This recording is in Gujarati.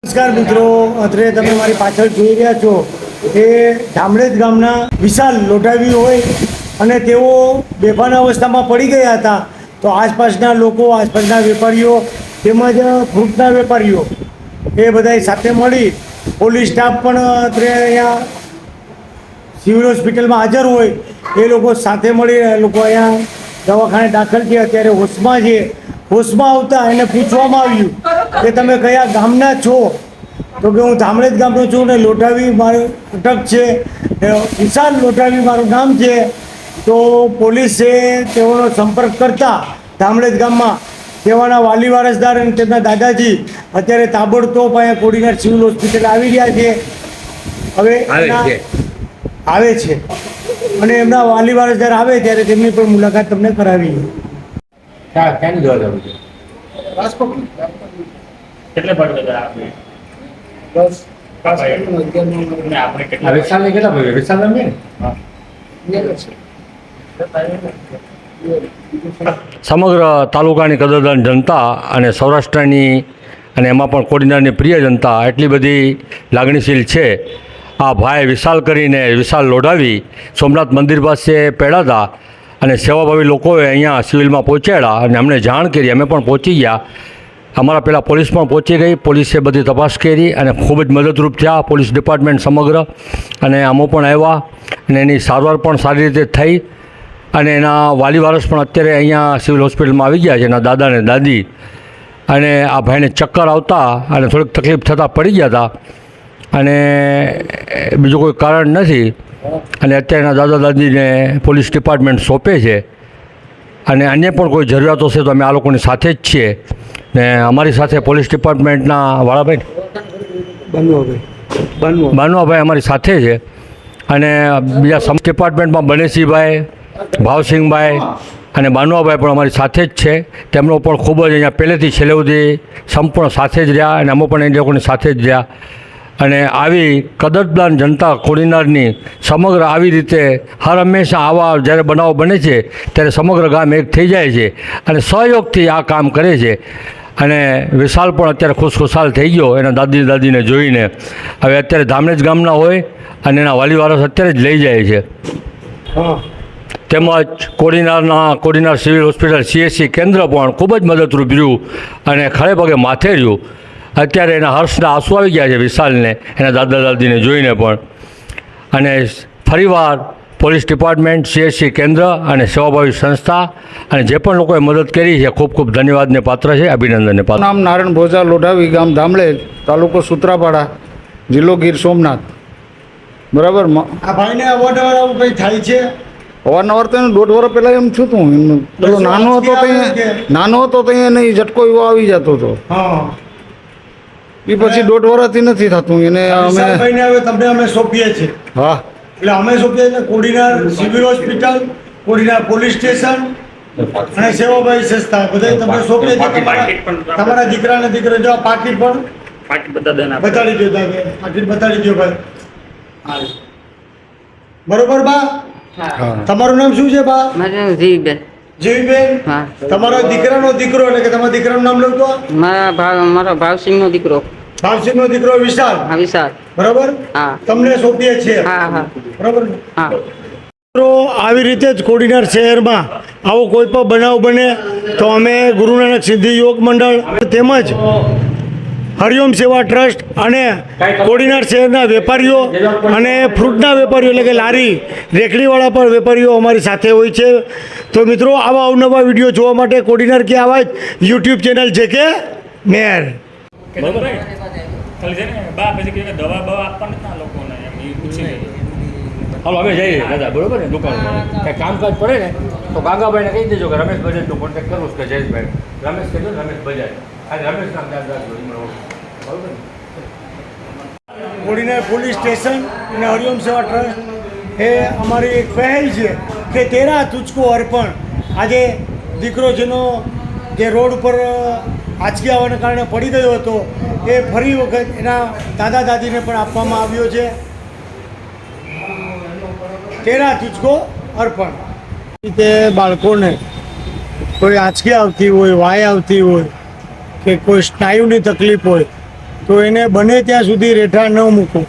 નમસ્કાર મિત્રો, અત્રે તમે મારી પાછળ જોઈ રહ્યા છો એ ધામળેજ ગામના વિશાલ લોઢાવી હોય અને તેઓ બેભાન અવસ્થામાં પડી ગયા હતા. તો આસપાસના લોકો, આસપાસના વેપારીઓ તેમજ ફ્રૂટના વેપારીઓ એ બધાએ સાથે મળી, પોલીસ સ્ટાફ પણ અત્રે અહીંયા સિવિલ હોસ્પિટલમાં હાજર હોય એ લોકો સાથે મળી એ લોકો અહીંયા દવાખાને દાખલ છે. અત્યારે હોશમાં છે. હોશમાં આવતા એને પૂછવામાં આવ્યું કે તમે કયા ગામના છો? તો કે હું ધામળેજ ગામનો છું ને લોઢાવી મારું અટક છે, વિશાલ લોઢાવી મારું નામ છે. તો પોલીસે તેઓનો સંપર્ક કરતા ધામળેજ ગામમાં તેઓના વાલી વારસદાર અને તેમના દાદાજી અત્યારે તાબડતોબ અહીંયા કોડીનાર સિવિલ હોસ્પિટલ આવી રહ્યા છે. હવે આવે છે અને એમના વાલી વારસદાર આવે ત્યારે તેમની પણ મુલાકાત તમને કરાવી. ક્યાંની દવા જરૂર છે? કેટલે પડે આપણે વિશાલને કેટલા પડે? વિશાલ રમે સમગ્ર તાલુકાની કદરદાન જનતા અને સૌરાષ્ટ્રની અને એમાં પણ કોડીનારની પ્રિય જનતા એટલી બધી લાગણીશીલ છે. આ ભાઈ વિશાલ કરીને વિશાલ લોઢાવી સોમનાથ મંદિર પાસે પેડાતા અને સેવાભાવી લોકોએ અહીંયા સિવિલમાં પહોંચાડ્યા અને અમને જાણ કરી. અમે પણ પહોંચી ગયા. અમારા પહેલાં પોલીસ પણ પહોંચી ગઈ. પોલીસે બધી તપાસ કરી અને ખૂબ જ મદદરૂપ થયા પોલીસ ડિપાર્ટમેન્ટ સમગ્ર. અને અમો પણ આવ્યા અને એની સારવાર પણ સારી રીતે થઈ. અને એના વાલી વારસ પણ અત્યારે અહીંયા સિવિલ હોસ્પિટલમાં આવી ગયા છે, એના દાદા અને દાદી. અને આ ભાઈને ચક્કર આવતા અને થોડીક તકલીફ થતાં પડી ગયા હતા અને બીજું કોઈ કારણ નથી. અને અત્યારના દાદા દાદીને પોલીસ ડિપાર્ટમેન્ટ સોંપે છે. અને અન્ય પણ કોઈ જરૂરિયાતો છે તો અમે આ લોકોની સાથે જ છીએ. ને અમારી સાથે પોલીસ ડિપાર્ટમેન્ટના વાળાભાઈ બાનુઆભાઈ અમારી સાથે છે. અને બીજા સમ ડિપાર્ટમેન્ટમાં બનેશીભાઈ, ભાવસિંહભાઈ અને બાનુઆભાઈ પણ અમારી સાથે જ છે. તેમનો પણ ખૂબ જ અહીંયા પહેલેથી છેલ્લે સુધી સંપૂર્ણ સાથે જ રહ્યા અને અમે પણ એ લોકોની સાથે જ રહ્યા. અને આવી કદરદાન જનતા કોડીનારની સમગ્ર આવી રીતે હર હંમેશા આવા જ્યારે બનાવો બને છે ત્યારે સમગ્ર ગામ એક થઈ જાય છે અને સહયોગથી આ કામ કરે છે. અને વિશાલ પણ અત્યારે ખુશખુશાલ થઈ ગયો એના દાદીને જોઈને. હવે અત્યારે ધામળેજ ગામના હોય અને એના વાલી વારસ અત્યારે જ લઈ જાય છે. તેમજ કોડીનાર સિવિલ હોસ્પિટલ CHC કેન્દ્ર પણ ખૂબ જ મદદરૂપ રહ્યું અને ખડે પગે માથે રહ્યું. અત્યારે એના હર્ષના આંસુ આવી ગયા છે વિશાલને એના દાદા દાદીને જોઈને પણ. અને ફરીવાર પોલીસ ડિપાર્ટમેન્ટ, CHC કેન્દ્ર અને સેવાભાવી સંસ્થા અને જે પણ લોકોએ મદદ કરી છે ખૂબ ખૂબ ધન્યવાદને પાત્ર છે, અભિનંદનને પાત્ર. નામ નારાયણ ભોજા, લોઢાવી, ગામ ધામળેજ, તાલુકો સૂત્રાપાડા, જિલ્લો ગીર સોમનાથ. બરાબર. આ ભાઈને અવારનવાર આવું કંઈ થાય છે? અવારનવાર તો એને 1.5 વર્ષ પહેલાં એમ થયું હતું. પેલો નાનો હતો તો એને ઝટકો એવો આવી જતો હતો. એ પછી 1.5 વર્ષથી નથી થતું એને. અમે હવે તમને અમે સોંપીએ છીએ. હા, એટલે અમે સોંપીએ છીએ Kodinar civil hospital, Kodinar police station અને સેવાભાવી સંસ્થા બધા તમને સોંપીએ છીએ. તમારા દીકરાને દીકરા જો પાકીટ પણ બતાડી દો. પાકીટ બતાડી દો ભાઈ. બરોબર બા? તમારું નામ શું છે બા? મારું નામ જીવીબેન. જીવીબેન, તમારા દીકરાનો દીકરો એટલે કે તમારા દીકરાનું નામ લખો. મારો ભાવસિંહનો દીકરો. ભાવસિંહનો દીકરો વિશાલ. હા, વિશાલ. બરાબર. હા, તમને સોંપીએ છીએ. હા. બરાબર. હા. આવી રીતે જ કોડીનાર શહેરમાં આવો કોઈ પણ બનાવ બને તો અમે ગુરુ નાનક સિદ્ધિ યોગ મંડળ તેમજ હરિઓમ સેવા ટ્રસ્ટ અને કોડીનાર શહેરના વેપારીઓ અને ફ્રૂટના વેપારીઓ એટલે કે લારી રેકડીવાળા પણ વેપારીઓ અમારી સાથે હોય છે. તો મિત્રો, આવા અવનવા વિડીયો જોવા માટે કોડીનાર કે આવા જ YouTube ચેનલ છે કે મેર. હાલો અમે જઈએ દાદા, બરોબર ને? દુકાન કંઈ કામકાજ પડે ને તો ગાગાભાઈને કહી દેજો કે રમેશ બજાજનો કોન્ટેક્ટ કરવું કે જયેશભાઈ. રમેશ કહેજો, રમેશ બજાજ. આજે રમેશ નામ યાદ રાખજો, બરોબર ને? કોડીનાર પોલીસ સ્ટેશન અને હરિઓમ સેવા ટ્રસ્ટ એ અમારી એક પહેલ છે કે તેરા તુચકો અર્પણ. આજે દીકરો જેનો જે રોડ ઉપર આંચકી આવવાના કારણે પડી ગયો હતો એ ફરી વખત એના દાદા દાદીને પણ આપવામાં આવ્યો છે. તેરા તુચકો અર્પણ. તે બાળકોને કોઈ આંચકી આવતી હોય, વાય આવતી હોય કે કોઈ સ્નાયુની તકલીફ હોય તો એને બને ત્યાં સુધી રેઠા ન મૂકો.